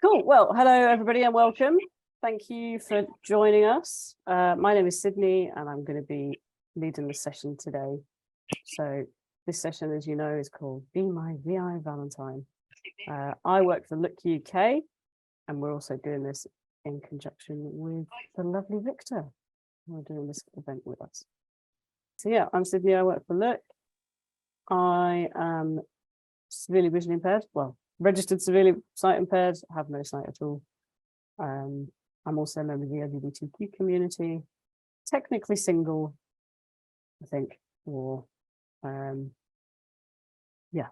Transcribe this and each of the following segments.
Cool. Well, hello, everybody, and welcome. Thank you for joining us. My name is Sydney, and I'm going to be leading the session today. So this session, as you know, is called Be My VI Valentine. I work for Look UK, and we're also doing this in conjunction with the lovely Victor, who are doing this event with us. So yeah, I'm Sydney. I work for Look. I am severely visually impaired. Well, registered severely sight impaired, have no sight at all. I'm also a member of the LGBTQ community, technically single, I think, or yeah,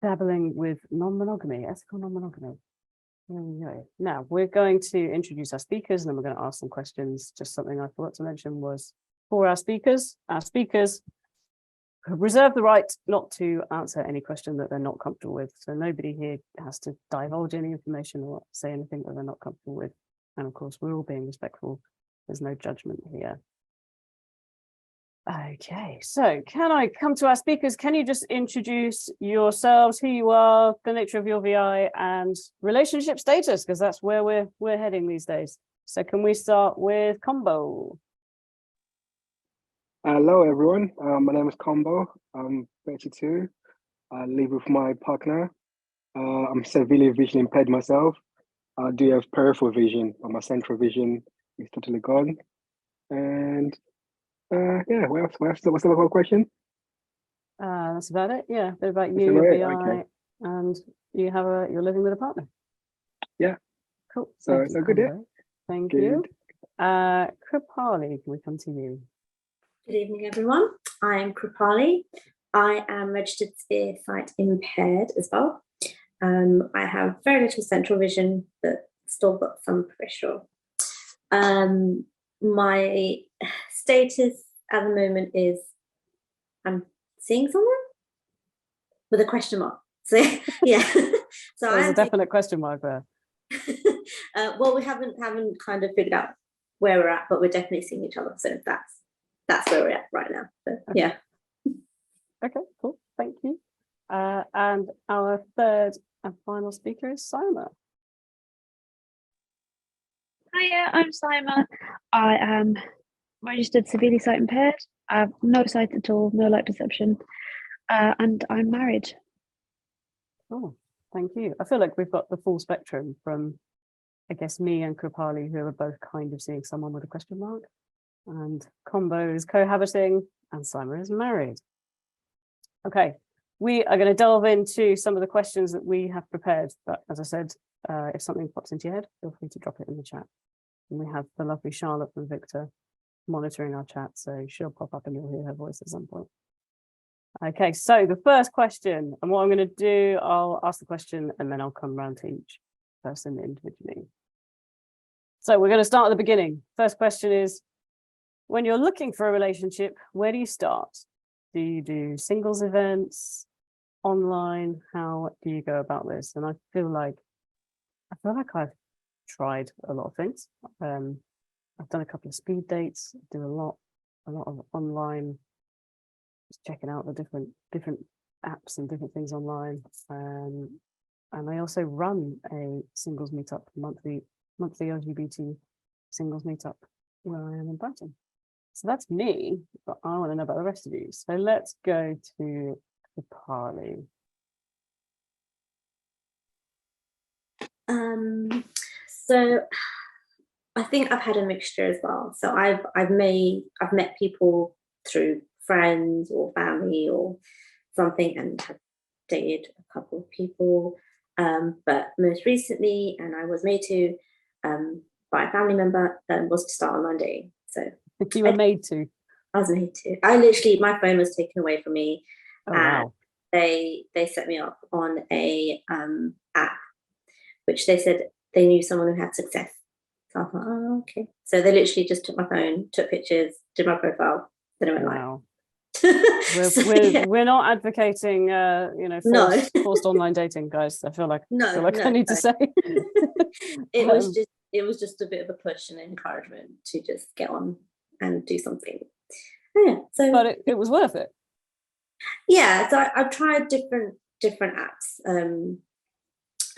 dabbling with non-monogamy, ethical non-monogamy. There we go. Now we're going to introduce our speakers, and then we're going to ask some questions. Just something I forgot to mention was for our speakers reserve the right not to answer any question that they're not comfortable with. So nobody here has to divulge any information or say anything that they're not comfortable with. And of course, we're all being respectful. There's no judgment here. Okay, so can I come to our speakers? Can you just introduce yourselves, who you are, the nature of your VI, and relationship status, because that's where we're heading these days. So can we start with Combo? Hello everyone, my name is Combo. I'm 32. I live with my partner. I'm severely visually impaired myself. I do have peripheral vision, but my central vision is totally gone. And yeah, what's the whole question? That's about it. Yeah, a bit about you, your VI, okay. And you're living with a partner. Yeah. Cool. So good. Yeah. Thank you. Kripali, can we come to you? Good evening, everyone. I'm Kripali. I am registered severe sight impaired as well. I have very little central vision, but still got some peripheral. My status at the moment is I'm seeing someone with a question mark. So yeah. So there's a definite question mark there. Well, we haven't kind of figured out where we're at, but we're definitely seeing each other. So that's where we're at right now. So, yeah. Okay, cool. Thank you. And our third and final speaker is Sima. Hiya, I'm Sima. I am registered severely sight impaired. I have no sight at all, no light perception, and I'm married. Oh, thank you. I feel like we've got the full spectrum from, I guess, me and Kripali, who are both kind of seeing someone with a question mark. And Combo is cohabiting, and Sima is married. Okay, we are going to delve into some of the questions that we have prepared. But as I said, if something pops into your head, feel free to drop it in the chat. And we have the lovely Charlotte and Victor monitoring our chat, so she'll pop up and you'll hear her voice at some point. Okay, so the first question, and what I'm going to do, I'll ask the question and then I'll come round to each person individually. So we're going to start at the beginning. First question is, when you're looking for a relationship, where do you start? Do you do singles events, online? How do you go about this? And I feel like I've tried a lot of things. I've done a couple of speed dates, do a lot of online, just checking out the different apps and different things online. And I also run a singles meetup, monthly LGBT singles meetup where I am in Brighton. So that's me, but I want to know about the rest of you. So let's go to Kripali. So I think I've had a mixture as well. So I've met people through friends or family or something, and have dated a couple of people. But most recently, and I was made to by a family member, was to start online dating. So you were made to. I was made to. I literally, my phone was taken away from me. Oh, wow. They set me up on a app, which they said they knew someone who had success. So I thought, oh, okay. So they literally just took my phone, took pictures, did my profile, then I went wow. live. We're not advocating forced online dating, guys. I feel like I need to say. It was just a bit of a push and encouragement to just get on and do something. Yeah. So but it was worth it. Yeah. So I've tried different apps.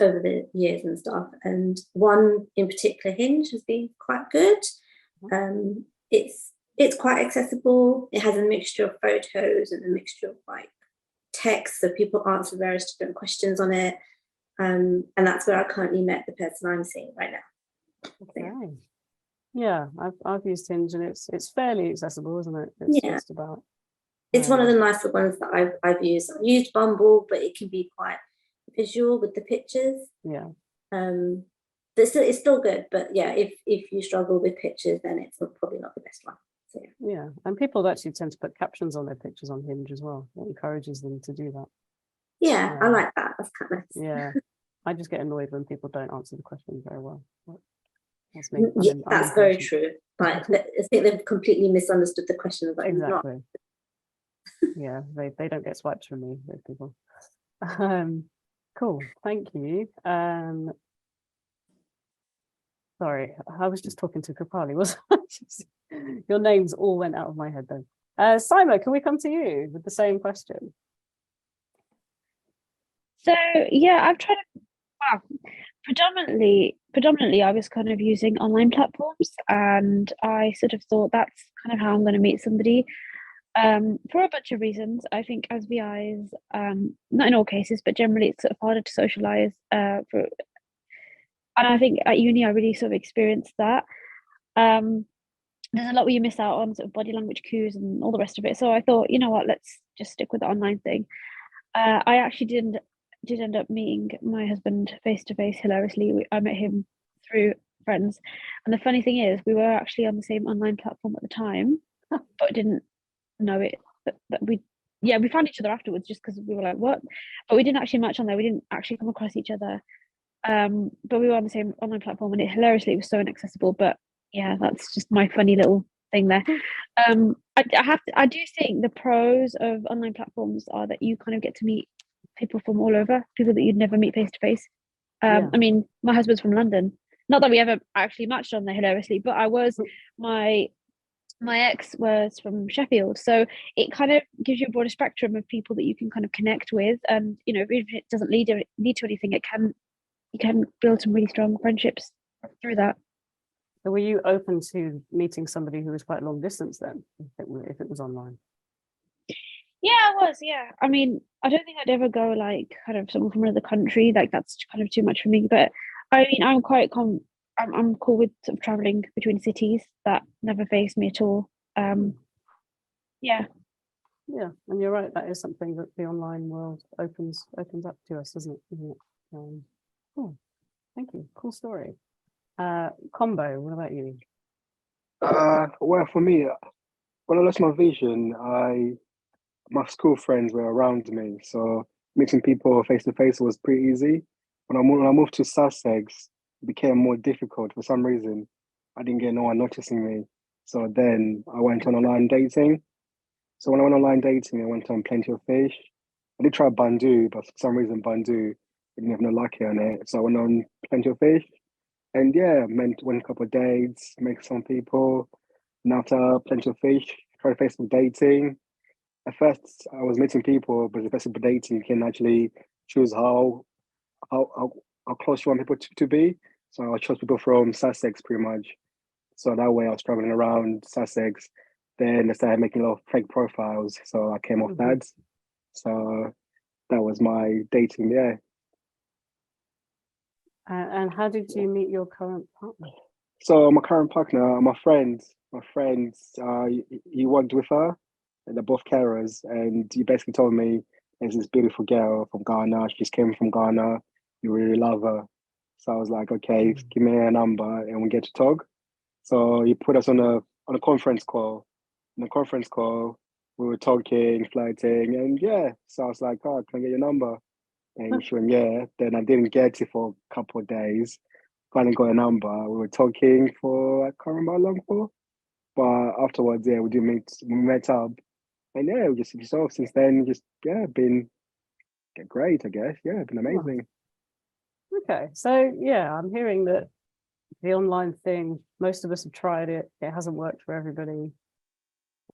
over the years and stuff. And one in particular, Hinge, has been quite good. It's quite accessible. It has a mixture of photos and a mixture of like text, so people answer various different questions on it. And that's where I currently met the person I'm seeing right now. Okay. Yeah, I've used Hinge, and it's fairly accessible, isn't it? It's just about. It's one of the nicer ones that I've used. I've used Bumble, but it can be quite visual with the pictures. Yeah. But it's still good. But yeah, if you struggle with pictures, then it's probably not the best one. So, yeah, and people actually tend to put captions on their pictures on Hinge as well. It encourages them to do that. Yeah, I like that. That's kind of nice. Yeah, I just get annoyed when people don't answer the question very well. That's me. Yeah, that's very true. Like, I think they've completely misunderstood the question. Like, exactly. Yeah, they don't get swipes from me, those people. Cool, thank you. Sorry, I was just talking to Kripali, wasn't I? Your names all went out of my head then. Saima, can we come to you with the same question? So yeah, I've tried to, well, predominantly I was kind of using online platforms, and I sort of thought that's kind of how I'm going to meet somebody. For a bunch of reasons. I think as VIs, not in all cases, but generally it's sort of harder to socialize. And I think at uni I really sort of experienced that. There's a lot where you miss out on sort of body language cues and all the rest of it. So I thought, you know what, let's just stick with the online thing. I actually did end up meeting my husband face to face. Hilariously, I met him through friends, and the funny thing is, we were actually on the same online platform at the time, but didn't know it. That we found each other afterwards just because we were like, what? But we didn't actually match on there. We didn't actually come across each other. But we were on the same online platform, and hilariously it was so inaccessible. But yeah, that's just my funny little thing there. I do think the pros of online platforms are that you kind of get to meet people from all over, people that you'd never meet face to face. I mean, my husband's from London. Not that we ever actually matched on there, hilariously, but my ex was from Sheffield, so it kind of gives you a broader spectrum of people that you can kind of connect with, and you know, if it doesn't lead to anything, you can build some really strong friendships through that. So were you open to meeting somebody who was quite long distance then, if it was online? Yeah, I was. Yeah, I mean, I don't think I'd ever go like kind of someone from another country. Like that's kind of too much for me. But I mean, I'm quite I'm cool with sort of traveling between cities. That never fazed me at all. Yeah, and you're right. That is something that the online world opens up to us, isn't it? Cool. Thank you. Cool story. Combo, what about you? Well, for me, when I lost my vision, my school friends were around me, so meeting people face to face was pretty easy. When I moved to Sussex, it became more difficult for some reason. I didn't get no one noticing me, so then I went on online dating. So when I went online dating, I went on Plenty of Fish. I did try Bandu, but for some reason Bandu didn't have no luck on it. So I went on Plenty of Fish, and yeah, went a couple of dates, met some people. And after Plenty of Fish, tried Facebook dating. At first, I was meeting people, but the Facebook dating, you can actually choose how close you want people to be. So I chose people from Sussex pretty much. So that way I was traveling around Sussex. Then I started making a lot of fake profiles. So I came off that. So that was my dating, yeah. And how did you meet your current partner? So my current partner, my friends, he worked with her, and they're both carers, and he basically told me there's this beautiful girl from Ghana. She just came from Ghana. You really love her. So I was like, okay, give me a number and we get to talk. So he put us on a conference call. On the conference call, we were talking, flirting, and yeah. So I was like, oh, can I get your number? And she went, yeah. Then I didn't get it for a couple of days. Finally got a number. We were talking for, I can't remember how long for. But afterwards, yeah, we met up. And yeah, we just hit off since then. Just, yeah, been great, I guess. Yeah, been amazing. Okay, so yeah, I'm hearing that the online thing, most of us have tried it. It hasn't worked for everybody.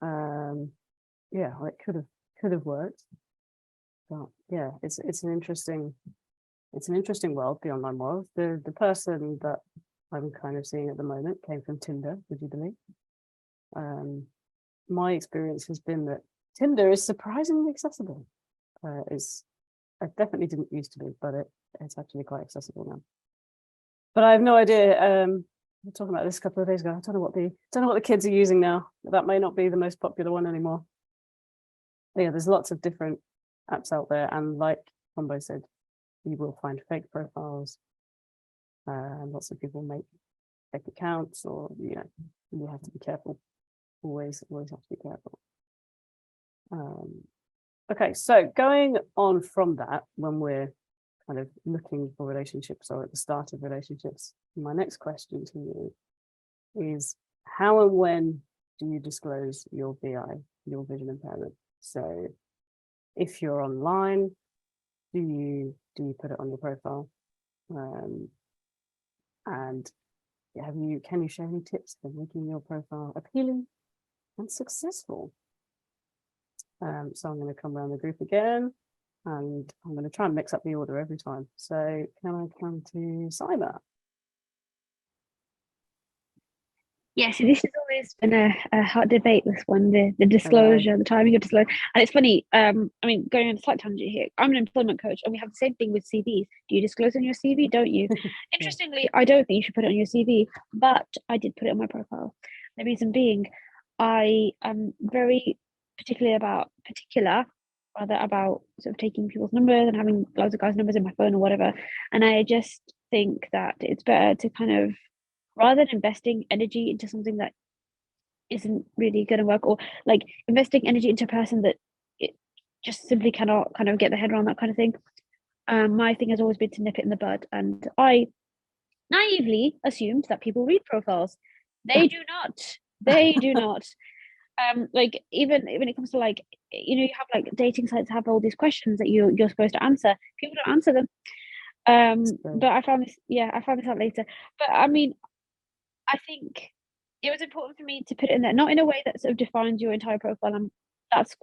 Yeah, it could have worked. But yeah, it's an interesting it's an interesting world, the online world. The person that I'm kind of seeing at the moment came from Tinder, would you believe? My experience has been that Tinder is surprisingly accessible. I definitely didn't used to be, but it's actually quite accessible now. But I have no idea. We were talking about this a couple of days ago. I don't know what the kids are using now. That may not be the most popular one anymore. But yeah, there's lots of different apps out there, and like Combo said, you will find fake profiles. Lots of people make fake accounts, or you have to be careful. Always have to be careful. Okay, so going on from that, when we're kind of looking for relationships or at the start of relationships, my next question to you is, how and when do you disclose your VI, your vision impairment? So if you're online, do you put it on your profile? And can you share any tips for making your profile appealing and successful? So I'm going to come around the group again, and I'm going to try and mix up the order every time. So can I come to Cyber? Yeah, so this has always been a hot debate, this one, the disclosure, the timing of disclosure. And it's funny, I mean, going on a slight tangent here, I'm an employment coach, and we have the same thing with CVs. Do you disclose on your CV? Don't you? Interestingly, I don't think you should put it on your CV, but I did put it on my profile. The reason being, I am very particular about sort of taking people's numbers and having loads of guys' numbers in my phone or whatever. And I just think that it's better to kind of, rather than investing energy into something that isn't really going to work, or like investing energy into a person that it just simply cannot kind of get their head around that kind of thing. My thing has always been to nip it in the bud, and I naively assumed that people read profiles. They do not. They do not. Like even when it comes to, like, you have like dating sites have all these questions that you're supposed to answer. People don't answer them. But I found this out later. But I mean, I think it was important for me to put it in there, not in a way that sort of defines your entire profile. And that's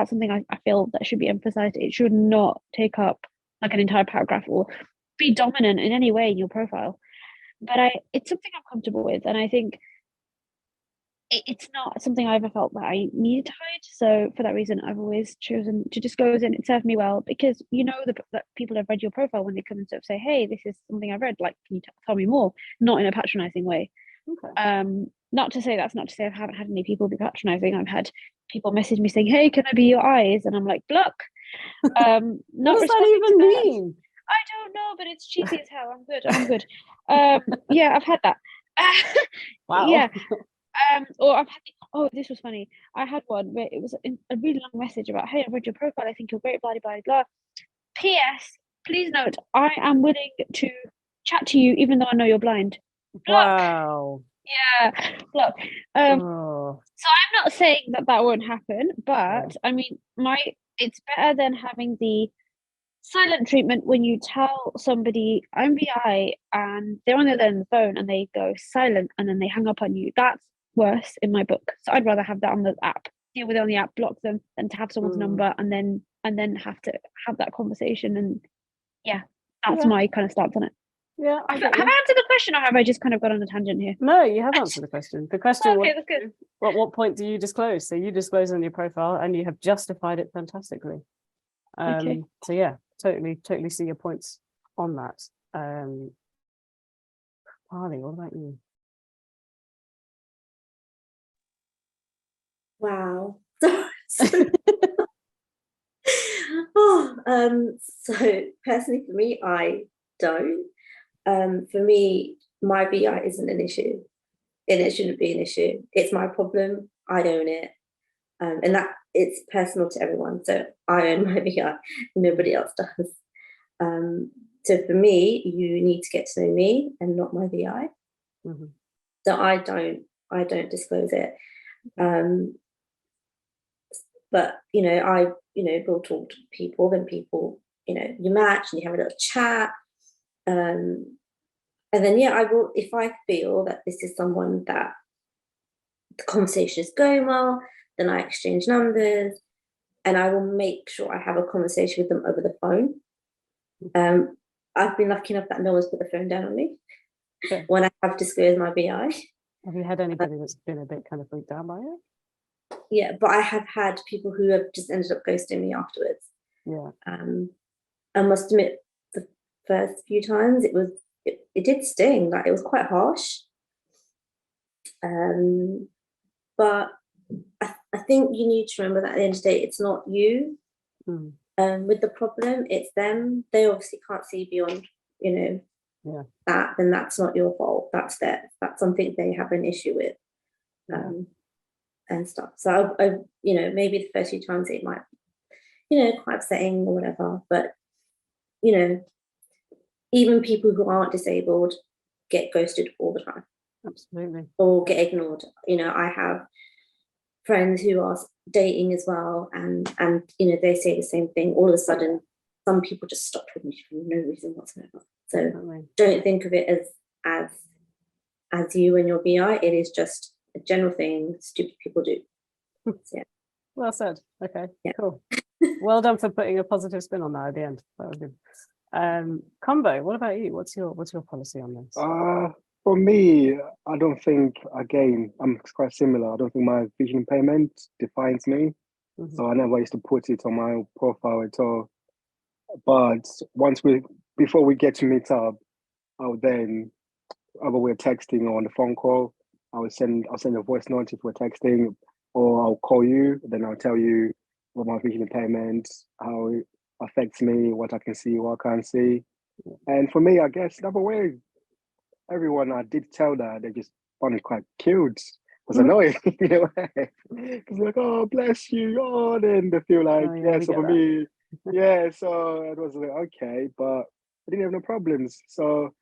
something I feel that should be emphasized. It should not take up like an entire paragraph or be dominant in any way in your profile. But it's something I'm comfortable with, and I think it's not something I ever felt that I needed to hide. So for that reason, I've always chosen to disclose it, and it served me well, because that people have read your profile when they come and sort of say, hey, this is something I've read, like, can you tell me more? Not in a patronizing way. Okay. Not to say I haven't had any people be patronizing. I've had people message me saying, hey, can I be your eyes? And I'm like, block. What does that even mean? I don't know, but it's cheesy as hell. I'm good. Yeah, I've had that. Wow. Yeah. Or I've had this was funny. I had one where it was a really long message about, hey, I read your profile, I think you're great, blah blah blah. P.S. Please note, I am willing to chat to you even though I know you're blind. Block. Wow. Yeah, block. So I'm not saying that won't happen, but I mean, it's better than having the silent treatment when you tell somebody I'm VI and they're on the other end of the phone and they go silent and then they hang up on you. That's worse in my book. So I'd rather have that on the app, deal with it on the app, block them, than to have someone's number and then have to have that conversation. And that's my kind of stance on it. Yeah. Have I answered the question, or have I just kind of got on a tangent here? No, you have answered the question. The question was, that's good. What point do you disclose? So you disclose on your profile, and you have justified it fantastically. Okay. So yeah, totally see your points on that. Harley, what about you? Wow. So personally for me, I don't. For me, my VI isn't an issue, and it shouldn't be an issue. It's my problem. I own it, and that it's personal to everyone. So I own my VI. Nobody else does. So for me, you need to get to know me and not my VI. Mm-hmm. So I don't disclose it. But I will talk to people, then people, you match and you have a little chat. And then I will, if I feel that this is someone that the conversation is going well, then I exchange numbers and I will make sure I have a conversation with them over the phone. I've been lucky enough that no one's put the phone down on me Okay. when I have disclosed my VI. Have you had anybody that's been a bit kind of freaked out by it? Yeah, but I have had people who have just ended up ghosting me afterwards. Yeah. I must admit, the first few times it did sting. Like, it was quite harsh. But I think you need to remember that at the end of the day, it's not you with the problem, it's them. They obviously can't see beyond, that, then that's not your fault. That's something they have an issue with. And stuff. So I maybe the first few times it might, quite upsetting or whatever, but even people who aren't disabled get ghosted all the time. Absolutely. Or get ignored. I have friends who are dating as well, and they say the same thing. All of a sudden, some people just stop talking to you for no reason whatsoever. So don't think of it as you and your VI. It is just a general thing stupid people do. So, yeah. Well said. Okay, yeah. Cool. Well done for putting a positive spin on that at the end. That was good. Combo, what about you? What's your policy on this? For me, I don't think, again, I'm quite similar. I don't think my vision impairment defines me. So I never used to put it on my profile at all. But before we get to meet up, I'll then, either we're texting or on the phone call, I'll send a voice note if we're texting, or I'll call you, then I'll tell you what my vision impairment, how it affects me, what I can see, what I can't see. And for me, I guess, in other way, everyone I did tell that, they just found it quite cute. It was annoying, in a way. Because like, oh, bless you. Oh, then they feel like, so for me, so it was like, okay, but I didn't have no problems. So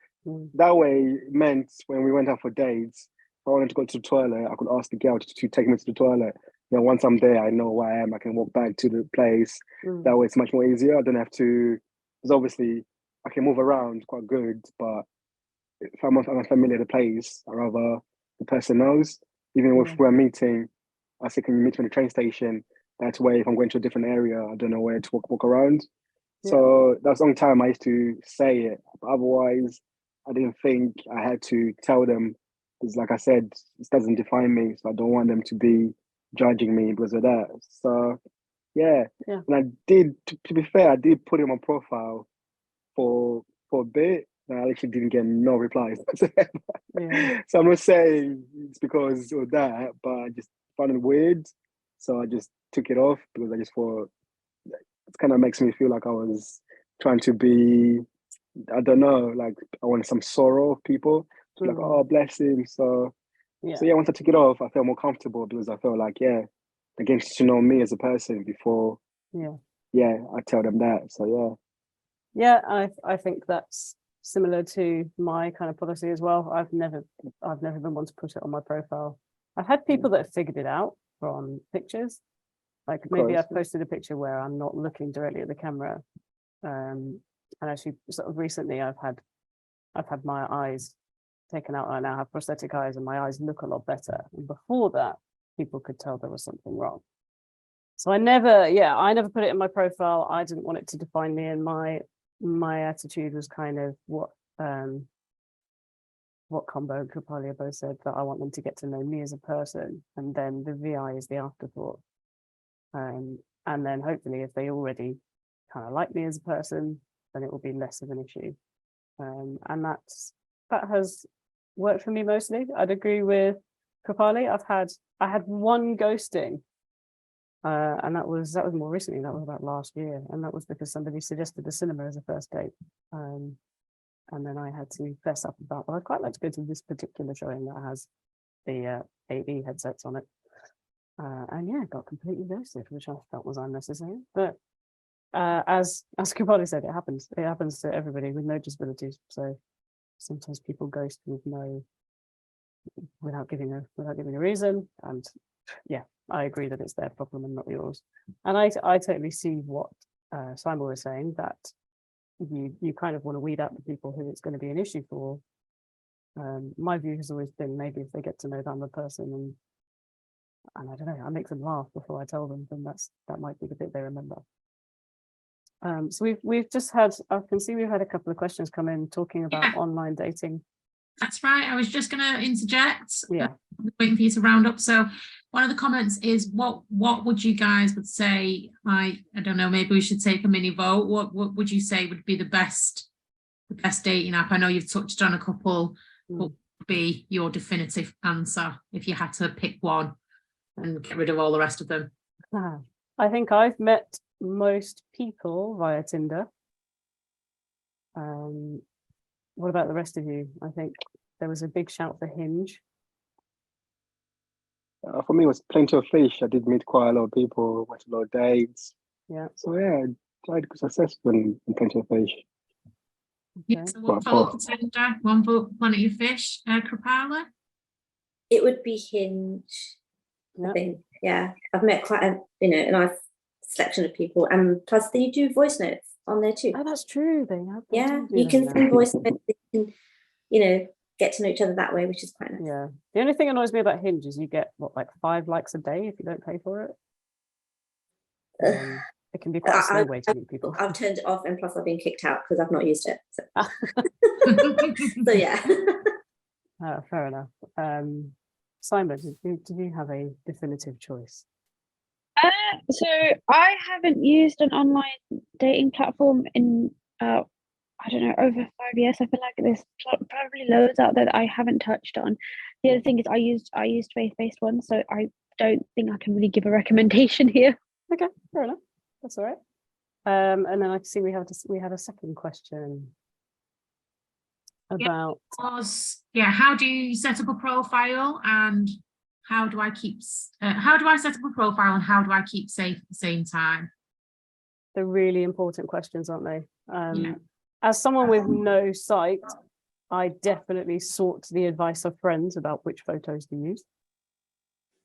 that way it meant when we went out for dates, if I wanted to go to the toilet, I could ask the girl to take me to the toilet. Once I'm there, I know where I am. I can walk back to the place. That way it's much more easier. I don't have to, because obviously I can move around quite good, but if I'm unfamiliar with the place, I rather the person knows. Even if we're meeting, I say, can you meet me at the train station? That way, if I'm going to a different area, I don't know where to walk around. So that's the only time I used to say it. But otherwise, I didn't think I had to tell them, because like I said, it doesn't define me. So I don't want them to be judging me because of that. So and I did, to be fair, I did put it on my profile for a bit. I actually didn't get no replies. So I'm not saying it's because of that, but I just found it weird. So I just took it off because I just thought it kind of makes me feel like I was trying to be, I don't know, like I wanted some sorrow of people. To be like, oh, bless him. So once I took it off, I felt more comfortable because I felt like, they're getting to know me as a person before I tell them that. So I think that's similar to my kind of policy as well. I've never been one to put it on my profile. I've had people that have figured it out from pictures. Like maybe I've posted a picture where I'm not looking directly at the camera. And actually sort of recently I've had my eyes taken out. I now have prosthetic eyes and my eyes look a lot better. And before that, people could tell there was something wrong. So I never put it in my profile. I didn't want it to define me, and my attitude was kind of what Combo and Kupalia both said, that I want them to get to know me as a person, and then the VI is the afterthought. And then hopefully if they already kind of like me as a person, then it will be less of an issue. And that has worked for me mostly. I'd agree with Kupali. I had one ghosting. And that was more recently. That was about last year, and that was because somebody suggested the cinema as a first date, and then I had to fess up about, well, I'd quite like to go to this particular showing that has the AV headsets on it, and got completely ghosted, which I felt was unnecessary. But as Kupali said, it happens to everybody with no disabilities. So sometimes people ghost without giving a reason, and I agree that it's their problem and not yours. And I totally see what Simon was saying, that you kind of want to weed out the people who it's going to be an issue for. My view has always been, maybe if they get to know that I'm a person and I don't know, I make them laugh before I tell them, then that might be the bit they remember. So we've just had, I can see we've had a couple of questions come in talking about Yeah. online dating. That's right. I was just going to interject. Yeah. Waiting for you to round up. So one of the comments is, what would you guys would say? I don't know. Maybe we should take a mini vote. What would you say would be the best dating app? I know you've touched on a couple. What would be your definitive answer if you had to pick one and get rid of all the rest of them? I think I've met most people via Tinder. What about the rest of you? I think there was a big shout for Hinge. For me, it was plenty of fish. I did meet quite a lot of people, went to a lot of dates. Yeah. So yeah, I had good success in plenty of fish. Yeah, Okay. so one vote for Tinder, one vote for Plenty of Fish. Kripala? It would be Hinge. Yeah. I think, yeah, I've met quite a a nice selection of people, and plus they do voice notes on there too. Oh, that's true. They Yeah, do you that can now. send voice notes. You can, get to know each other that way, which is quite nice. Yeah. The only thing that annoys me about Hinge is you get like 5 likes a day if you don't pay for it. It can be quite a slow way to meet people. I've turned it off, and plus I've been kicked out because I've not used it. So, so yeah. Fair enough. Simon, did you have a definitive choice? So I haven't used an online dating platform in I don't know, over 5 years. I feel like there's probably loads out there that I haven't touched on. The other thing is I used faith-based ones, so I don't think I can really give a recommendation here. Okay, fair enough. That's all right. And then I can see we had a second question about How do you set up a profile, and how do I set up a profile, and how do I keep safe at the same time? the really important questions, aren't they? As someone with no sight, I definitely sought the advice of friends about which photos to use.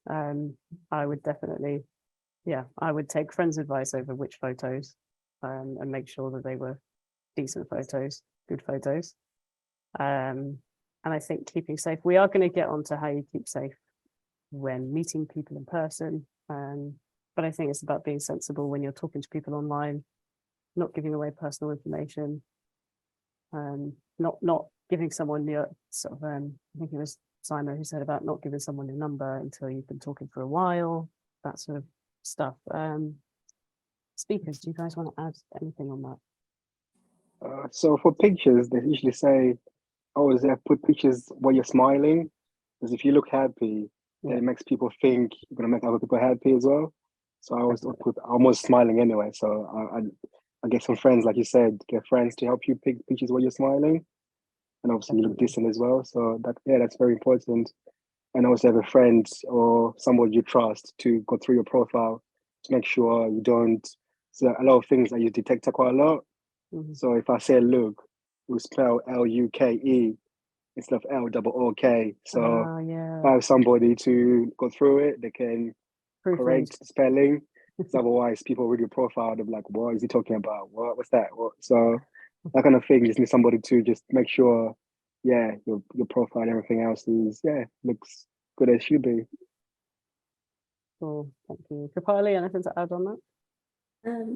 I would definitely, I would take friends' advice over which photos, and make sure that they were decent photos, good photos. And I think keeping safe, we are going to get onto how you keep safe when meeting people in person. But I think it's about being sensible when you're talking to people online, not giving away personal information, not giving someone your sort of, I think it was Simon who said about not giving someone your number until you've been talking for a while, that sort of stuff. Speakers, do you guys want to add anything on that? So for pictures, they usually say, "Oh, put pictures where you're smiling," because if you look happy, then it makes people think you're gonna make other people happy as well. So I always put almost smiling anyway. So I get some friends, like you said, get friends to help you pick pictures where you're smiling, and obviously you look decent as well. So that's very important. And also have a friend or someone you trust to go through your profile to make sure you don't. So a lot of things I use detector quite a lot. So if I say look, it will spell Luke instead of L-O-O-K. So if I have somebody to go through it, they can correct the spelling. So otherwise, people read your profile, they're like, "What is he talking about? What's that?" So that kind of thing. You just need somebody to just make sure, your profile and everything else is looks good as should be. Cool, thank you. Kapali, anything to add on that?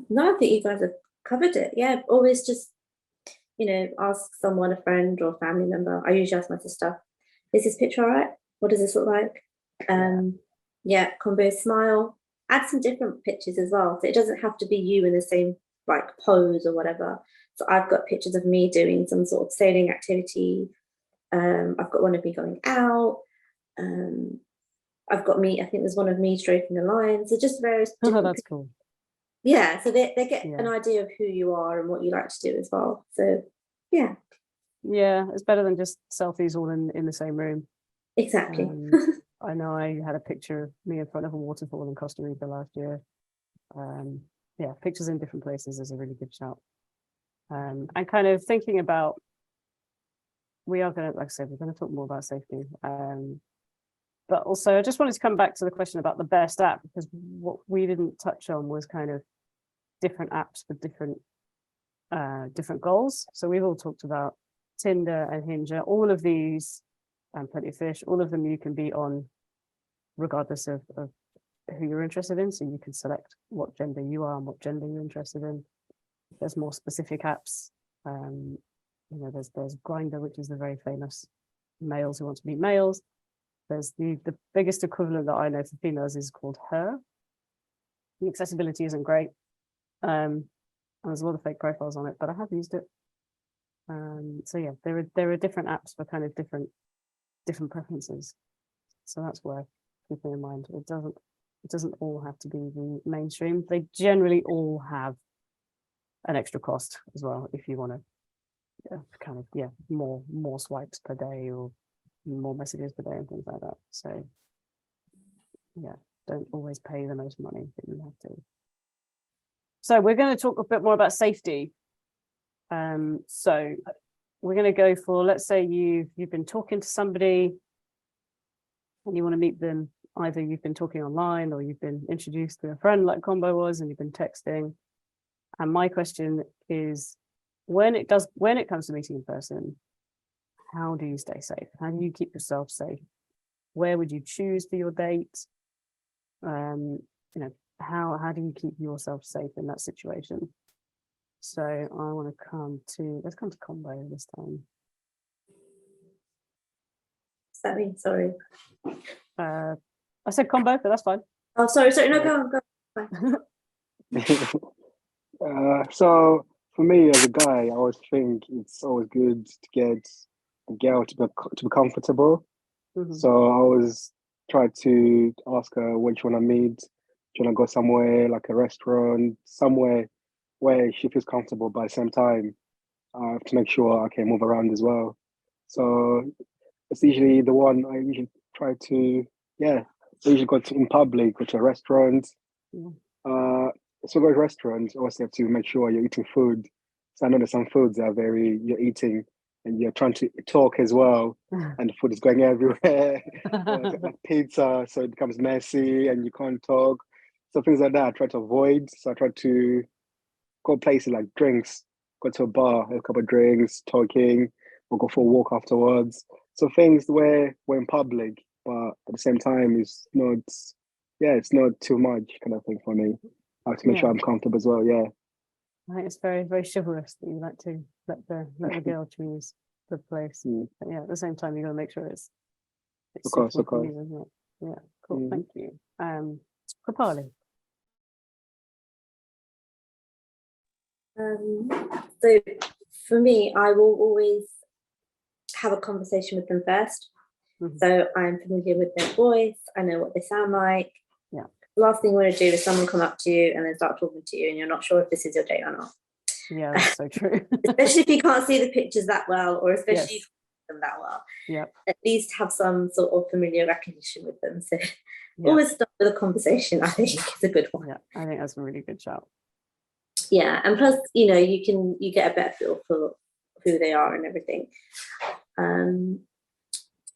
No, I think you guys have covered it. Yeah, always just ask someone, a friend or a family member. I usually ask my sister, "Is this picture all right? What does this look like?" Combo smile. Add some different pictures as well. So it doesn't have to be you in the same pose or whatever. So I've got pictures of me doing some sort of sailing activity. I've got one of me going out. I've got me, I think there's one of me stroking the lion. So just various different that's cool. Yeah, so they get an idea of who you are and what you like to do as well. So yeah, it's better than just selfies all in the same room. Exactly. I know I had a picture of me in front of a waterfall in Costa Rica last year. Pictures in different places is a really good shout. And kind of thinking about, we are going to, like I said, we're going to talk more about safety. But also I just wanted to come back to the question about the best app, because what we didn't touch on was kind of different apps for different goals. So we've all talked about Tinder and Hinge, all of these, and Plenty of Fish, all of them you can be on regardless of who you're interested in. So you can select what gender you are and what gender you're interested in. There's more specific apps. There's Grindr, which is the very famous males who want to meet males. There's the biggest equivalent that I know for females is called Her. The accessibility isn't great. And there's a lot of fake profiles on it, but I have used it. So yeah, there are different apps for kind of different preferences. So that's worth keeping in mind. It doesn't all have to be the mainstream. They generally all have an extra cost as well if you want to more swipes per day or more messages per day and things like that. So yeah, don't always pay the most money that you have to. So we're going to talk a bit more about safety. So we're going to go for, let's say you've been talking to somebody and you want to meet them. Either you've been talking online or you've been introduced to a friend like Combo was, and you've been texting. And my question is, when it comes to meeting in person, how do you stay safe? How do you keep yourself safe? Where would you choose for your date? How do you keep yourself safe in that situation? So I want to let's come to Combo this time. Sorry, sorry. I said Combo, but that's fine. Oh, sorry. No, go on. So for me as a guy, I always think it's always good to get a girl to be comfortable. Mm-hmm. So I always try to ask her where you want to meet. Do you want to go somewhere like a restaurant, somewhere where she feels comfortable, but at the same time, I have to make sure I can move around as well. So it's usually the one I usually try to, I usually go to in public, go to a restaurant. Yeah. So go to restaurants, also have to make sure you're eating food. So I know there's some foods that are you're eating and you're trying to talk as well, and the food is going everywhere. Like pizza, so it becomes messy and you can't talk. So things like that I try to avoid. So I try to go places like drinks, go to a bar, have a couple of drinks, talking, or go for a walk afterwards. So things where we're in public, but at the same time, it's not too much kind of thing for me. I have to make sure I'm comfortable as well. Yeah. I think it's very, very chivalrous that you like to let the girl choose the place. But yeah, at the same time, you got to make sure it's Of course. suitable for you, isn't it? Yeah, cool. Thank you. Kripali. So for me, I will always have a conversation with them first. Mm-hmm. So I'm familiar with their voice. I know what they sound like. Yeah. The last thing you want to do is someone come up to you and then start talking to you and you're not sure if this is your date or not. Yeah, that's so true. Especially if you can't see the pictures that well, or especially if you can't see them that well. Yeah. At least have some sort of familiar recognition with them. So always start with a conversation, I think, is a good one. Yeah, I think that's a really good shout. Yeah, and plus, you get a better feel for who they are and everything. And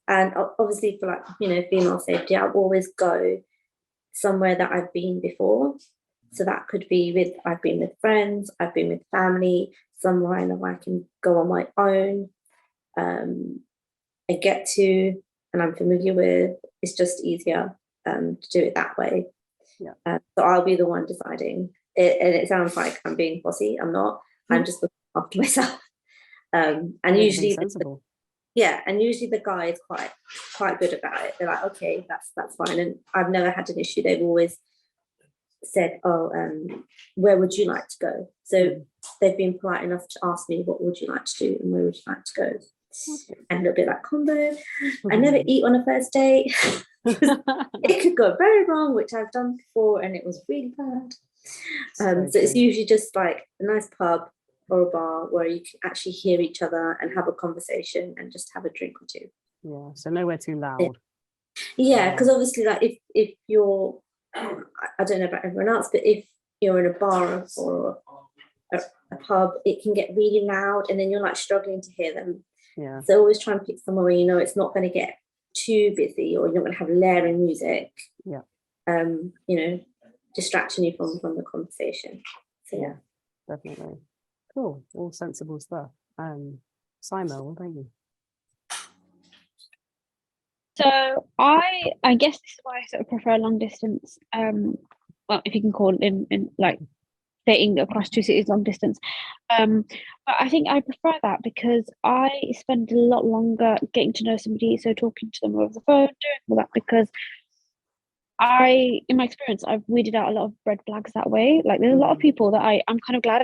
obviously for female safety, I'll always go somewhere that I've been before. So that could be I've been with friends, I've been with family, somewhere I know I can go on my own, I get to, and I'm familiar with. It's just easier to do it that way. Yeah. So I'll be the one deciding. And it sounds like I'm being bossy. I'm not. I'm just looking after myself. And usually sensible. And usually the guy is quite good about it. They're like, okay, that's fine. And I've never had an issue. They've always said, where would you like to go? So they've been polite enough to ask me, what would you like to do and where would you like to go? And a little bit like Combo. I never eat on a first date. It could go very wrong, which I've done before, and it was really bad. So it's usually just like a nice pub or a bar where you can actually hear each other and have a conversation and just have a drink or two. Yeah, so nowhere too loud. Yeah, because obviously, like if you're, I don't know about everyone else, but if you're in a bar or a pub, it can get really loud, and then you're like struggling to hear them. Yeah. So always try and pick somewhere where you know it's not going to get too busy, or you're not going to have layering music. Yeah. Distracting you from the conversation. So yeah, definitely. Cool. All sensible stuff. Simon, what about you? So I guess this is why I sort of prefer long distance. Well, if you can call it in like dating across 2 cities long distance. But I think I prefer that because I spend a lot longer getting to know somebody, so talking to them over the phone, doing all that, because in my experience, I've weeded out a lot of red flags that way. Like there's a lot of people that I'm kind of glad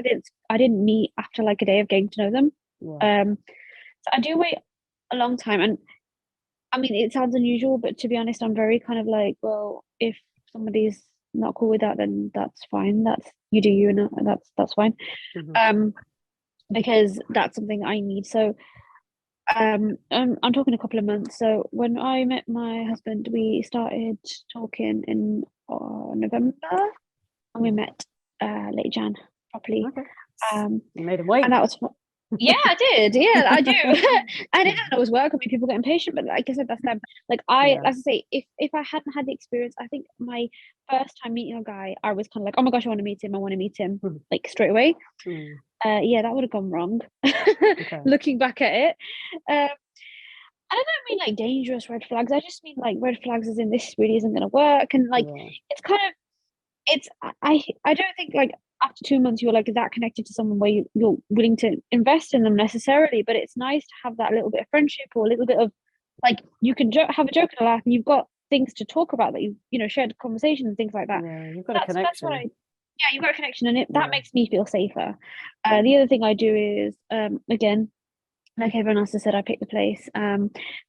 I didn't meet after like a day of getting to know them. Yeah. So I do wait a long time, and I mean it sounds unusual, but to be honest, I'm very kind of like, well, if somebody's not cool with that, then that's fine. You do you, and that's fine. Mhm. Because that's something I need. So I'm talking a couple of months. So when I met my husband, we started talking in November, and we met late Jan properly. Okay. Um, You made him wait. and that was fun. Yeah, I did. Yeah, I do. I didn't always work. I mean, people get impatient, but like I said, that's them. Like Yeah. as I say, if I hadn't had the experience, I think my first time meeting a guy, I was kind of like, oh my gosh, I want to meet him. I want to meet him, Mhm. like straight away. Mm. Yeah, that would have gone wrong. Okay. Looking back at it, and I don't mean like dangerous red flags. I just mean like red flags as in this really isn't going to work, and like Yeah. it's kind of I don't think like after 2 months you're like that connected to someone where you're willing to invest in them necessarily, but it's nice to have that little bit of friendship or a little bit of like you can have a joke and a laugh, and you've got things to talk about that you shared conversation and things like that. Yeah, you've got a That's connection. what yeah, you've got a connection, and that Yeah. makes me feel safer. The other thing I do is again, like everyone else has said, I pick the place.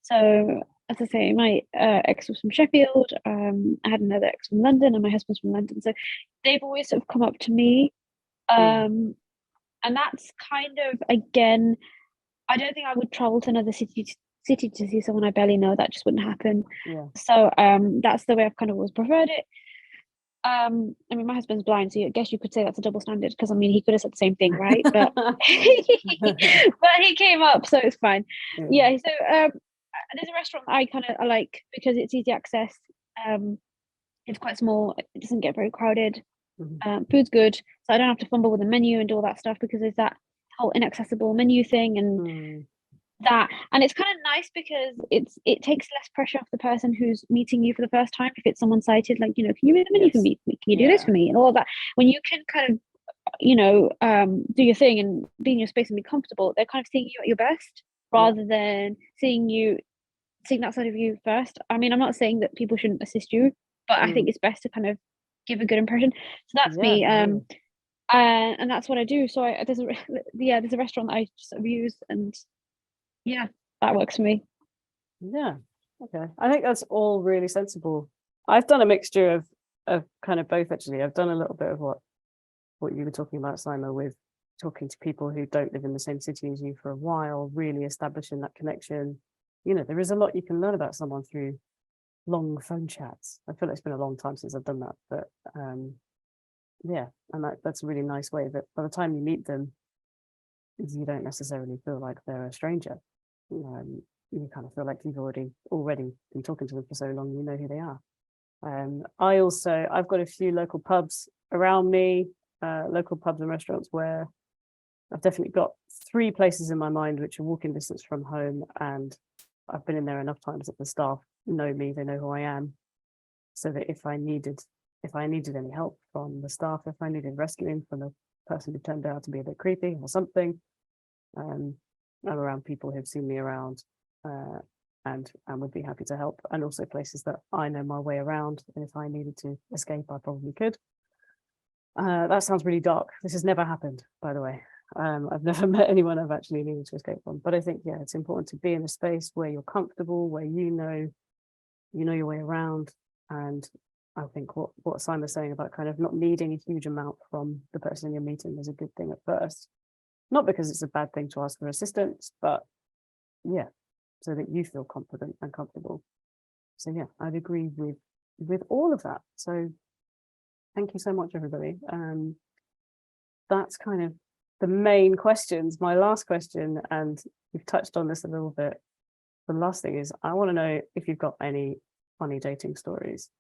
So as I say, my ex was from Sheffield. I had another ex from London, and my husband's from London. So they've always sort of come up to me, and that's kind of again, I don't think I would travel to another city to see someone I barely know. That just wouldn't happen. Yeah. So that's the way I've kind of always preferred it. I mean, my husband's blind, so I guess you could say that's a double standard, because I mean he could have said the same thing, right? But but he came up, so it's fine. Yeah. So there's a restaurant that I like because it's easy access. It's quite small. It doesn't get very crowded. Mhm. Food's good, so I don't have to fumble with the menu and do all that stuff, because there's that whole inaccessible menu thing and Mm. and it's kind of nice because it takes less pressure off the person who's meeting you for the first time. If it's someone sighted, like, can you read the menu for Yes. me? Can you do this Yeah. for me? And all of that. When you can kind of do your thing and be in your space and be comfortable, they're kind of seeing you at your best rather than seeing that side of you first. I mean, I'm not saying that people shouldn't assist you, but I think it's best to kind of give a good impression. So that's Yeah, me. completely. And that's what I do. So there's a restaurant that I just sort of use, and yeah, that works for me. Yeah. Okay. I think that's all really sensible. I've done a mixture of kind of both, actually. I've done a little bit of what you were talking about, Simon, with talking to people who don't live in the same city as you for a while, really establishing that connection. There is a lot you can learn about someone through long phone chats. I feel like it's been a long time since I've done that, but yeah, and that's a really nice way that by the time you meet them, you don't necessarily feel like they're a stranger. You kind of feel like you've already been talking to them for so long, you know who they are. I've got a few local pubs around me, local pubs and restaurants where I've definitely got 3 places in my mind which are walking distance from home, and I've been in there enough times that the staff know me, they know who I am, so that if I needed any help from the staff, if I needed rescuing from a person who turned out to be a bit creepy or something, I'm around people who've seen me around, and would be happy to help, and also places that I know my way around, and if I needed to escape, I probably could. That sounds really dark. This has never happened, by the way. I've never met anyone I've actually needed to escape from, but I think, yeah, it's important to be in a space where you're comfortable, where you know your way around. And I think what Simon's saying about kind of not needing a huge amount from the person you're meeting is a good thing at first. Not because it's a bad thing to ask for assistance, but yeah, so that you feel confident and comfortable. So yeah, I'd agree with all of that. So thank you so much, everybody. That's kind of the main questions. My last question, and we've touched on this a little bit. The last thing is, I want to know if you've got any funny dating stories.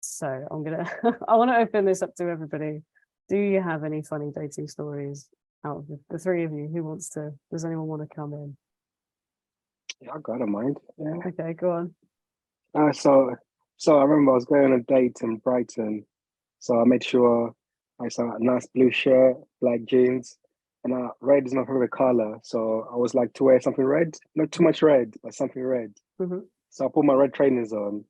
So I want to open this up to everybody. Do you have any funny dating stories out of the 3 of you? Does anyone want to come in? Yeah, I got a mind. Yeah. Okay, go on. So I remember I was going on a date in Brighton, so I made sure I saw a nice blue shirt, black jeans, and red is my favorite color. So I was like to wear something red, not too much red, but something red. Mhm. So I put my red trainers on.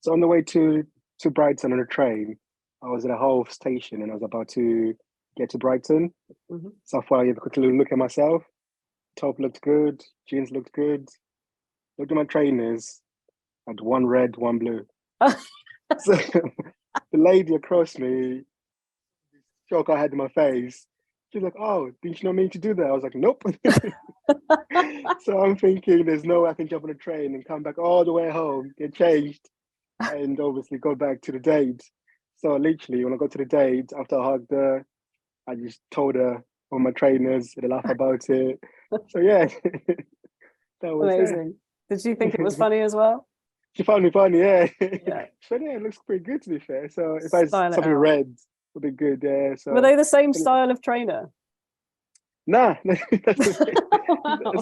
So on the way to Brighton on the train, I was at a Hove station and I was about to get to Brighton. Mhm. So I thought I'd quickly look at myself. Top looked good, jeans looked good. Looked at my trainers, had one red, one blue. So the lady across me, shock I had in my face. She was like, "Oh, did you not mean to do that?" I was like, "Nope." So I'm thinking there's no way I can jump on a train and come back all the way home, get changed, and obviously go back to the date. So literally, when I got to the date, after I hugged her, I just told her on my trainers, they laugh about it. So yeah, that was it. Amazing. Did she think it was funny as well? She found me funny, yeah. Yeah. So yeah, it looks pretty good to be fair. So if I Style it something out. red, would be good. Yeah. So Were they the same style of trainer? nah, that's,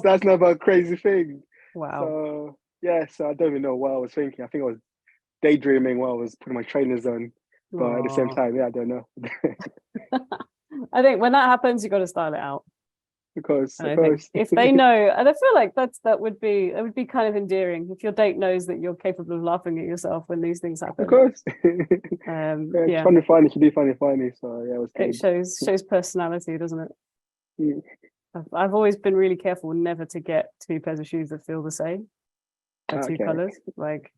that's not about crazy thing. Wow. So yeah, so I don't even know what I was thinking. I think I was daydreaming while I was putting my trainers on, but at the same Aw. time, yeah, I don't know. I think when that happens, you got to style it out. Because And of I think course, if they know, and I feel like that would be kind of endearing if your date knows that you're capable of laughing at yourself when these things happen. of course. Yeah, Yeah, funny. She did funny. So yeah, it was it good. shows personality, doesn't it? Mm. I've always been really careful never to get two pairs of shoes that feel the same, or two Okay. colors. Like,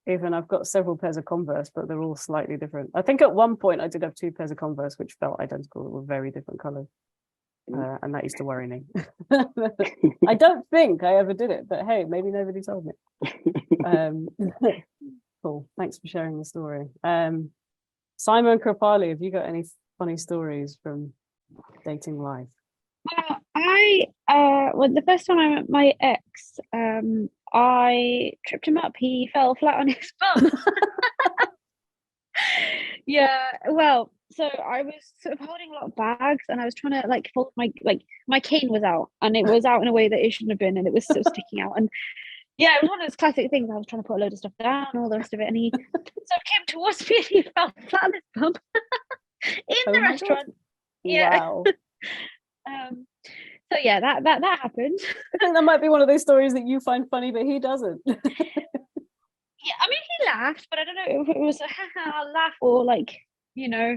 even I've got several pairs of Converse, but they're all slightly different. I think at one point I did have two pairs of Converse which felt identical, that were very different colors. And that used to worry me. I don't think I ever did it, but hey, maybe nobody told me. Cool. Thanks for sharing the story. Simon Kropali, have you got any funny stories from dating life? Well, the first time I met my ex, I tripped him up. He fell flat on his bum. Yeah, well, so I was sort of holding a lot of bags and I was trying to like fold my cane was out and it was out in a way that it shouldn't have been and it was sort of sticking out. And yeah, it was one of those classic things. I was trying to put a load of stuff down and all the rest of it. And he sort of came towards me and he fell flat on his bum in Oh the my God. restaurant. Yeah. Wow. So yeah, that happened. I think that might be one of those stories that you find funny, but he doesn't. Yeah, I mean, he laughed, but I don't know if it was a haha laugh or like,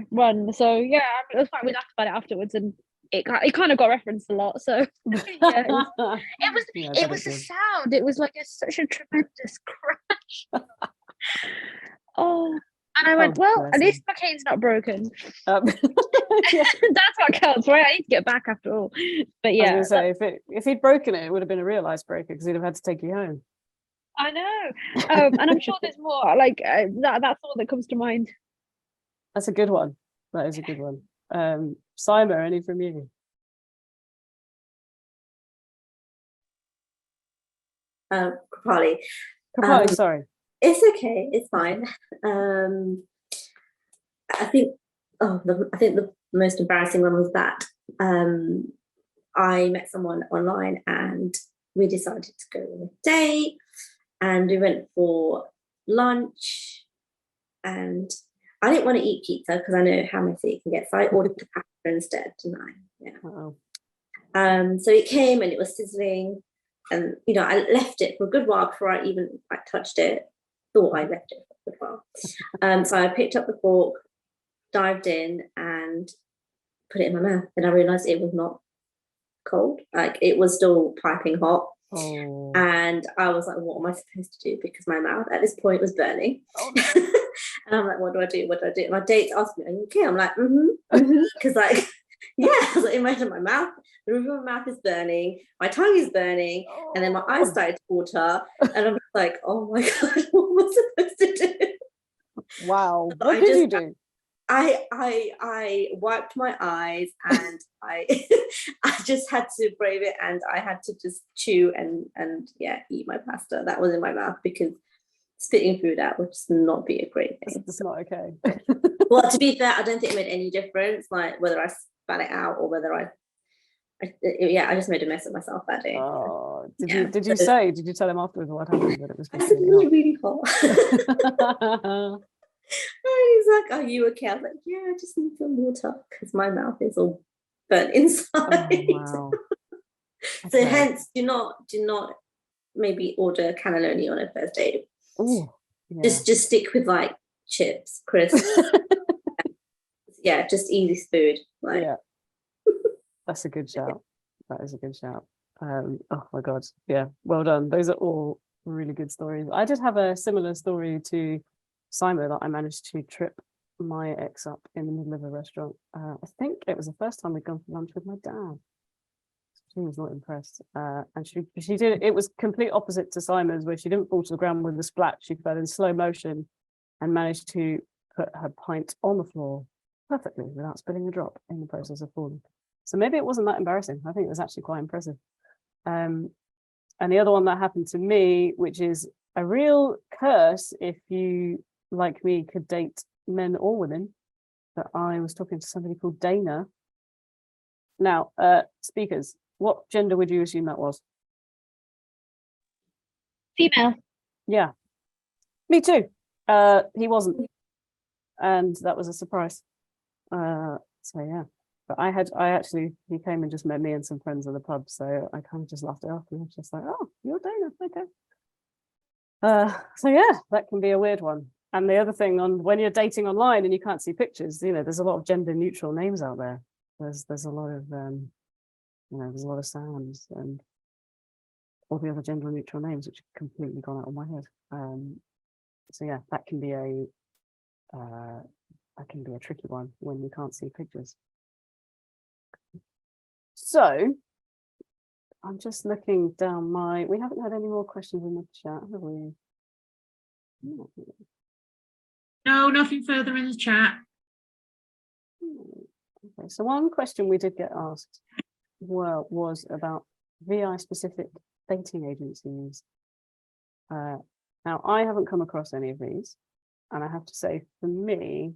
run. So yeah, it was fine. We laughed about it afterwards, and it kind of got referenced a lot. So yeah, it was a sound. It was like such a tremendous crash. Oh, and I went, well, at least my cane's not broken. Yeah. That's what counts, right? I need to get back after all. But yeah, I was gonna say, if he'd broken it, it would have been a real icebreaker because he'd have had to take you home. I know, and I'm sure there's more. Like that's all that comes to mind. That's a good one. That is a good one. Simon, any from you? Kapali. Kapali, sorry. It's okay. It's fine. I think. I think the most embarrassing one was that I met someone online and we decided to go on a date. And we went for lunch, and I didn't want to eat pizza because I know how messy it can get. So I ordered the pasta instead, didn't I? Yeah. So it came and it was sizzling, and I left it for a good while before I even touched it. Thought I left it for a good while. So I picked up the fork, dived in, and put it in my mouth. And I realised it was not cold; like it was still piping hot. Oh. And I was like, what am I supposed to do? Because my mouth at this point was burning. Oh. And I'm like, what do I do? What do I do? My date asked me, are you okay? I'm like, because yeah, I was like, imagine my mouth, the roof of my mouth is burning, my tongue is burning, and then my eyes started to water, and I'm like, oh my God, what was I supposed to do? Wow. What did you do? I wiped my eyes and I just had to brave it, and I had to just chew and eat my pasta that was in my mouth, because spitting food out would just not be a great thing. It's not okay. Well, to be fair, I don't think it made any difference, like whether I spat it out or whether I just made a mess of myself that day. Oh, did you tell him afterwards what happened? That it was I said it was really hot. And he's like, "Are you okay?" I was like, "Yeah, I just need some water because my mouth is all burnt inside." Oh, wow. So Okay. hence, do not maybe order cannelloni on a first date. Oh, yeah. Just stick with like chips, crisps. Yeah, just easy food. Like, Yeah, that's a good shout. That is a good shout. Oh my God. Yeah, well done. Those are all really good stories. I did have a similar story to Simon, that I managed to trip my ex up in the middle of a restaurant. I think it was the first time we'd gone for lunch with my dad. She was not impressed. And she did, it was complete opposite to Simon's, where she didn't fall to the ground with a splat. She fell in slow motion and managed to put her pint on the floor perfectly without spilling a drop in the process of falling. So maybe it wasn't that embarrassing. I think it was actually quite impressive. And the other one that happened to me, which is a real curse if you, like me, could date men or women, that I was talking to somebody called Dana. Now, speakers, what gender would you assume that was? Female. Yeah, me too. He wasn't, and that was a surprise. So yeah, but he came and just met me and some friends at the pub, so I kind of just laughed it off and I was just like, "Oh, you're Dana, okay." So yeah, that can be a weird one. And the other thing, on when you're dating online and you can't see pictures, there's a lot of gender neutral names out there. There's a lot of there's a lot of Sams and all the other gender neutral names which have completely gone out of my head. So yeah, that can be a tricky one when you can't see pictures. So I'm just looking down we haven't had any more questions in the chat, have we? No. No, nothing further in the chat. Okay, so one question we did get asked was about VI specific dating agencies. Now I haven't come across any of these, and I have to say, for me,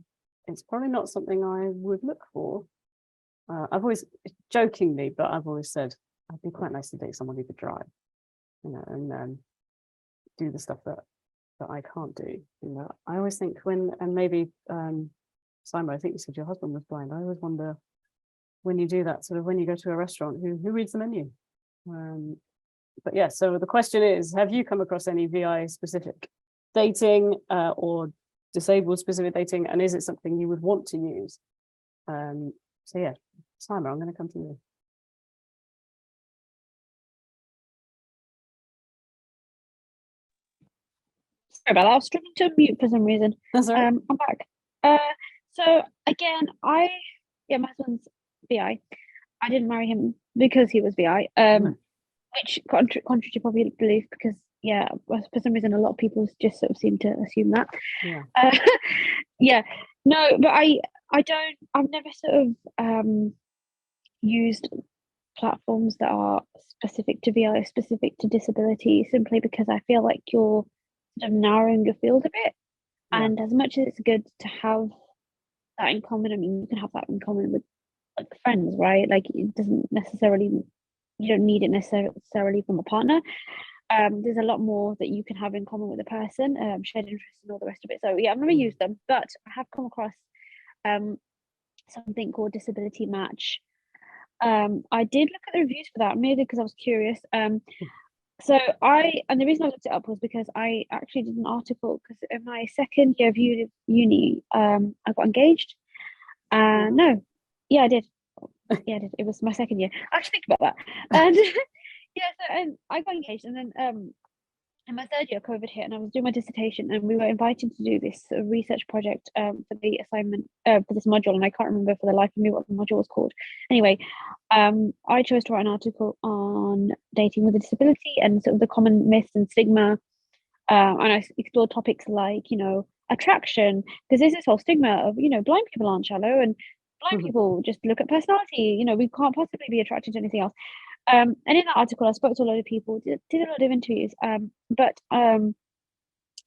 it's probably not something I would look for. I've always, jokingly, but I've always said I'd be quite nice to date someone who could drive, and do the stuff that I can't do. I always think and maybe Simon, I think you said your husband was blind. I always wonder, when you do that, sort of when you go to a restaurant, who reads the menu? But yeah, so the question is, have you come across any VI specific dating or disabled specific dating, and is it something you would want to use? So yeah, Simon, I'm going to come to you. Sorry about that. I was struggling to unmute for some reason. That's all right. I'm back. So again, my husband's VI. I didn't marry him because he was VI. Which contrary to popular belief, because for some reason a lot of people just sort of seem to assume that. No, but I've never sort of used platforms that are specific to VI, specific to disability, simply because I feel like you're sort of narrowing your field a bit. And as much as it's good to have that in common, I mean, you can have that in common with like friends, right? Like it doesn't necessarily, you don't need it necessarily from a partner. There's a lot more that you can have in common with a person, shared interests and all the rest of it. So yeah, I've never used them, but I have come across something called Disability Match. I did look at the reviews for that, mainly because I was curious. So and the reason I looked it up was because I actually did an article, because in my second year of uni, I got engaged. I did. Yeah, I did. It was my second year. I actually think about that. And so I got engaged, and then in my third year, COVID hit, and I was doing my dissertation, and we were invited to do this research project for the assignment for this module, and I can't remember for the life of me what the module was called. Anyway, I chose to write an article on dating with a disability and sort of the common myths and stigma, and I explored topics like, attraction, because there's this whole stigma of, blind people aren't shallow, and blind people just look at personality, we can't possibly be attracted to anything else. And in that article, I spoke to a lot of people, did a lot of interviews, but I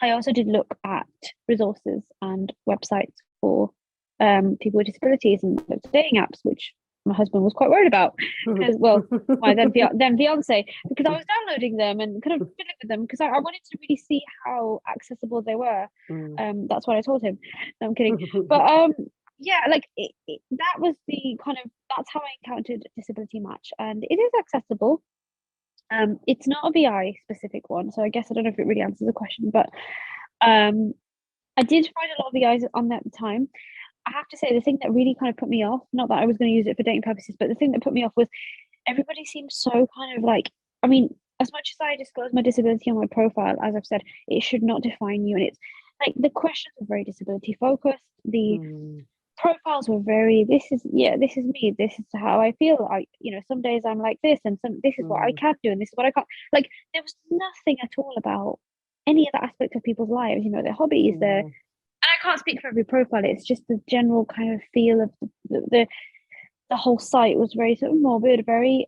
also did look at resources and websites for people with disabilities, and looked at dating apps, which my husband was quite worried about, because, well, my then fiance, because I was downloading them and kind of fiddling with them because I wanted to really see how accessible they were. That's what I told him. No, I'm kidding. But yeah, like that was the kind of, that's how I encountered Disability Match, and it is accessible. It's not a VI specific one, so I guess I don't know if it really answers the question, but I did find a lot of VIs on that time. I have to say, the thing that really kind of put me off, not that I was going to use it for dating purposes, but the thing that put me off was everybody seemed so kind of like, I mean, as much as I disclose my disability on my profile, as I've said, it should not define you. And it's like the questions were very disability focused. The profiles were very, this is me, this is how I feel. Some days I'm like this, and this is what I can do, and this is what I can't. Like, there was nothing at all about any other aspect of people's lives, their hobbies, their, and I can't speak for every profile. It's just the general kind of feel of the whole site was very sort of morbid, very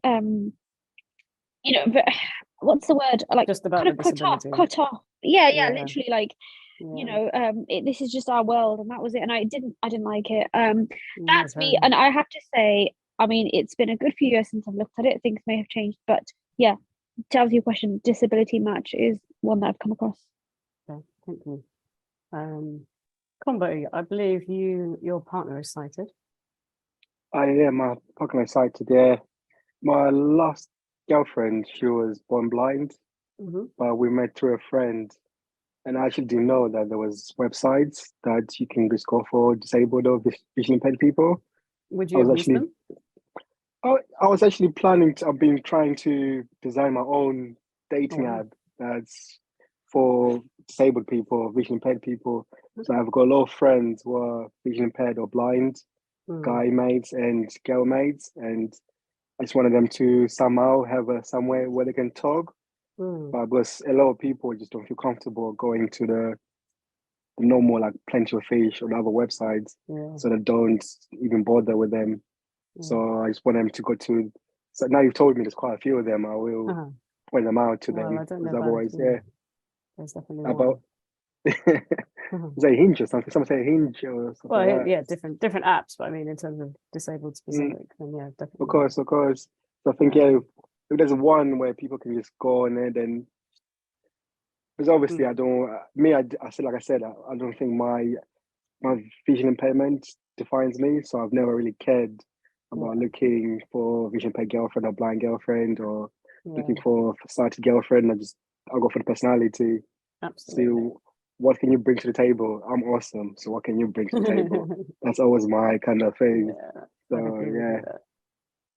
what's the word? Like, just about kind of cut off. Yeah, literally, like, this is just our world, and that was it. And I didn't like it. That's me. And I have to say, I mean, it's been a good few years since I've looked at it. Things may have changed, but yeah, to answer your question, Disability Match is one that I've come across. Okay, thank you. Combo, I believe your partner is sighted. My partner is sighted. Yeah, my last girlfriend, she was born blind, but we met through a friend, and I actually didn't know that there was websites that you can just go for disabled or visually impaired people. Would you use them? I was actually I've been trying to design my own dating app that's for disabled people, visually impaired people. So I've got a lot of friends who are visually impaired or blind, guy mates and girl mates, and I just wanted them to somehow have somewhere where they can talk. But because a lot of people just don't feel comfortable going to the normal, like Plenty of Fish or other websites, so they don't even bother with them. So I just want them to go to. So now you've told me there's quite a few of them. I will point them out to them. I don't know. Otherwise, there's definitely about. Say Hinge or something. Someone say Hinge or something. Well, like that. different apps, but I mean, in terms of disabled specific, then definitely. Of course. So I think if there's one where people can just go on it, then because obviously I don't. I said, I don't think my vision impairment defines me. So I've never really cared about looking for vision impaired girlfriend or blind girlfriend or looking for sighted girlfriend. I'll go for the personality. Absolutely. So what can you bring to the table? I'm awesome. So what can you bring to the table? That's always my kind of thing.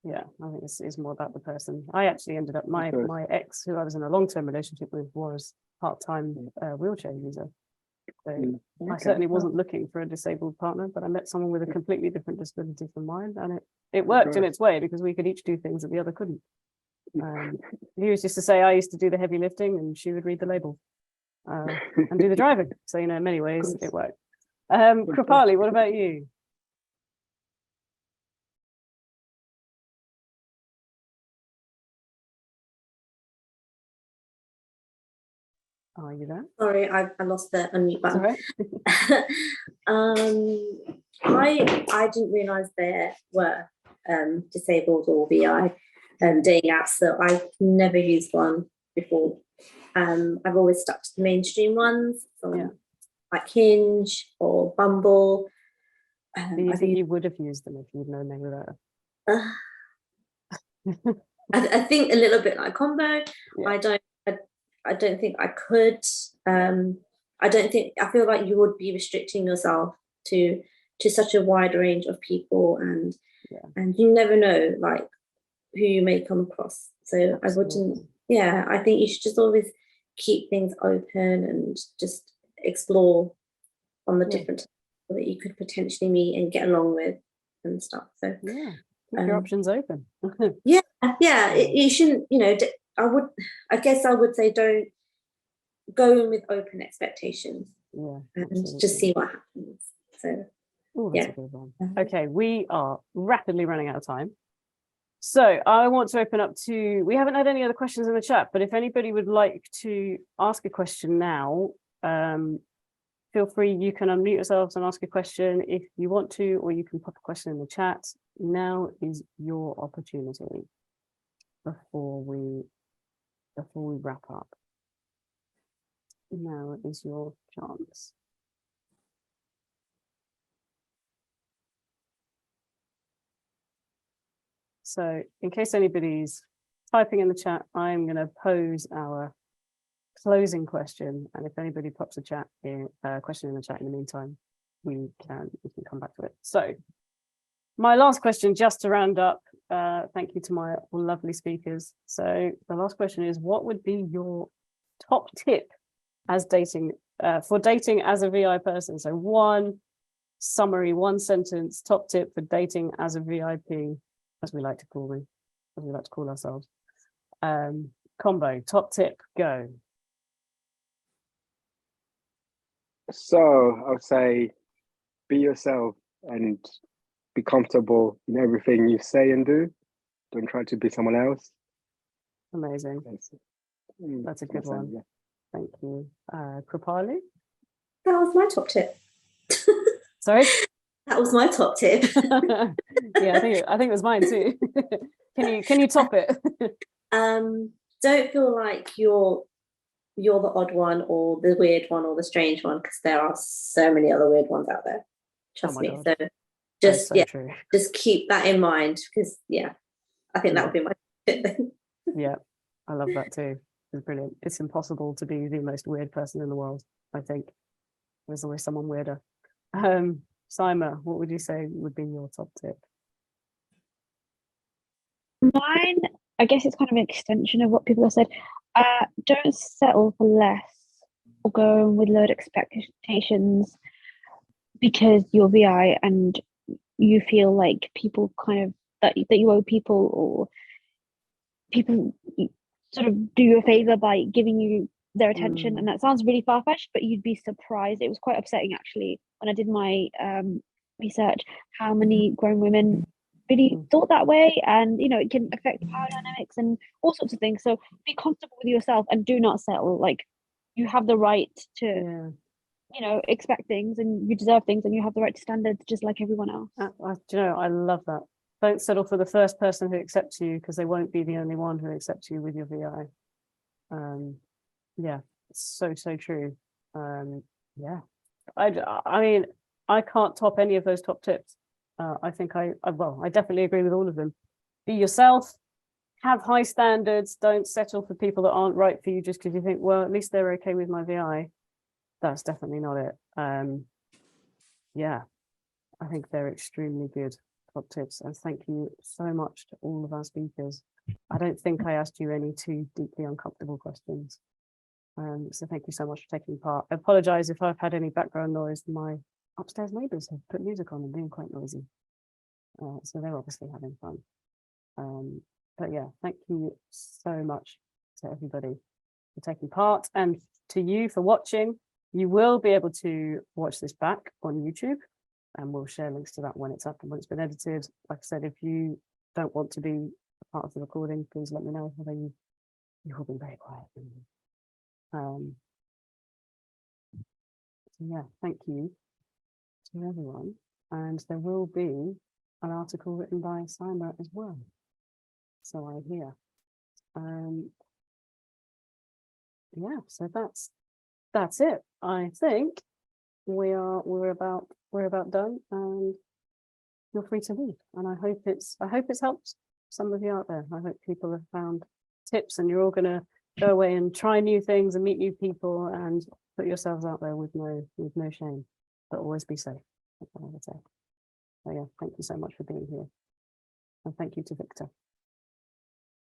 Yeah, I think it's more about the person. I actually ended up, my ex, who I was in a long-term relationship with, was part-time wheelchair user. So I certainly wasn't looking for a disabled partner, but I met someone with a completely different disability from mine, and it worked in its way because we could each do things that the other couldn't. He was just to say I used to do the heavy lifting and she would read the label and do the driving. So, in many ways it worked. Kripali, what about you? Are you there? Sorry, I lost the unmute button. I didn't realise there were disabled or VI dating apps, so I've never used one before. I've always stuck to the mainstream ones, like Hinge or Bumble. Do you think you would have used them if you'd known they were there? I think a little bit like Combo. I don't think I could. I feel like you would be restricting yourself to such a wide range of people, and you never know like who you may come across. So I wouldn't. Yeah, I think you should just always keep things open and just explore on the different people that you could potentially meet and get along with and stuff. So keep your options open. You shouldn't. I guess I would say don't go in with open expectations. And just see what happens. So that's a good one. Okay, we are rapidly running out of time. So I want to open up to, we haven't had any other questions in the chat, but if anybody would like to ask a question now, feel free, you can unmute yourselves and ask a question if you want to, or you can pop a question in the chat. now is your opportunity before we wrap up. Now is your chance. So in case anybody's typing in the chat, I'm going to pose our closing question. And if anybody pops a question in the chat in the meantime, we can come back to it. So my last question, just to round up, thank you to my lovely speakers. So the last question is, what would be your top tip as dating for dating as a VI person? So one summary, one sentence, top tip for dating as a VIP, as we like to call ourselves. Combo, top tip, go. So I would say be yourself and be comfortable in everything you say and do. Don't try to be someone else. Amazing. That's a good one. Yeah. Thank you. Kripali? That was my top tip. Sorry? That was my top tip. Yeah, I think it was mine too. Can you top it? Don't feel like you're the odd one or the weird one or the strange one, because there are so many other weird ones out there. Trust me. God. So just so true. just keep that in mind, because I think that would be my tip then. Yeah, I love that too. It's brilliant. It's impossible to be the most weird person in the world, I think. There's always someone weirder. Simon, what would you say would be your top tip? Mine, I guess it's kind of an extension of what people have said. Don't settle for less or go in with low expectations because you're VI and you feel like people kind of that you owe people, or people sort of do you a favor by giving you their attention. And that sounds really far-fetched, but you'd be surprised. It was quite upsetting actually when I did my research how many grown women really thought that way, and it can affect power dynamics and all sorts of things. So be comfortable with yourself and do not settle. Like, you have the right to expect things, and you deserve things, and you have the right to standards just like everyone else. I love that. Don't settle for the first person who accepts you, because they won't be the only one who accepts you with your VI. Yeah, it's so true. Yeah, I mean, I can't top any of those top tips. I think I definitely agree with all of them. Be yourself, have high standards, don't settle for people that aren't right for you just because you think, well, at least they're okay with my VI. That's definitely not it. Yeah, I think they're extremely good top tips. And thank you so much to all of our speakers. I don't think I asked you any too deeply uncomfortable questions. So thank you so much for taking part. I apologize if I've had any background noise. My upstairs neighbors have put music on and being quite noisy. So they're obviously having fun. But yeah, thank you so much to everybody for taking part, and to you for watching. You will be able to watch this back on YouTube, and we'll share links to that when it's up and when it's been edited. Like I said, if you don't want to be a part of the recording, please let me know. Although you've all been very quiet. So yeah, thank you to everyone. And there will be an article written by Simon as well. So I hear. Yeah, so that's it. I think we're about done, and you're free to leave. And I hope it's helped some of you out there. I hope people have found tips, and you're all gonna go away and try new things and meet new people and put yourselves out there with no shame, but always be safe. That's what I would say. So yeah, thank you so much for being here, and thank you to Victor.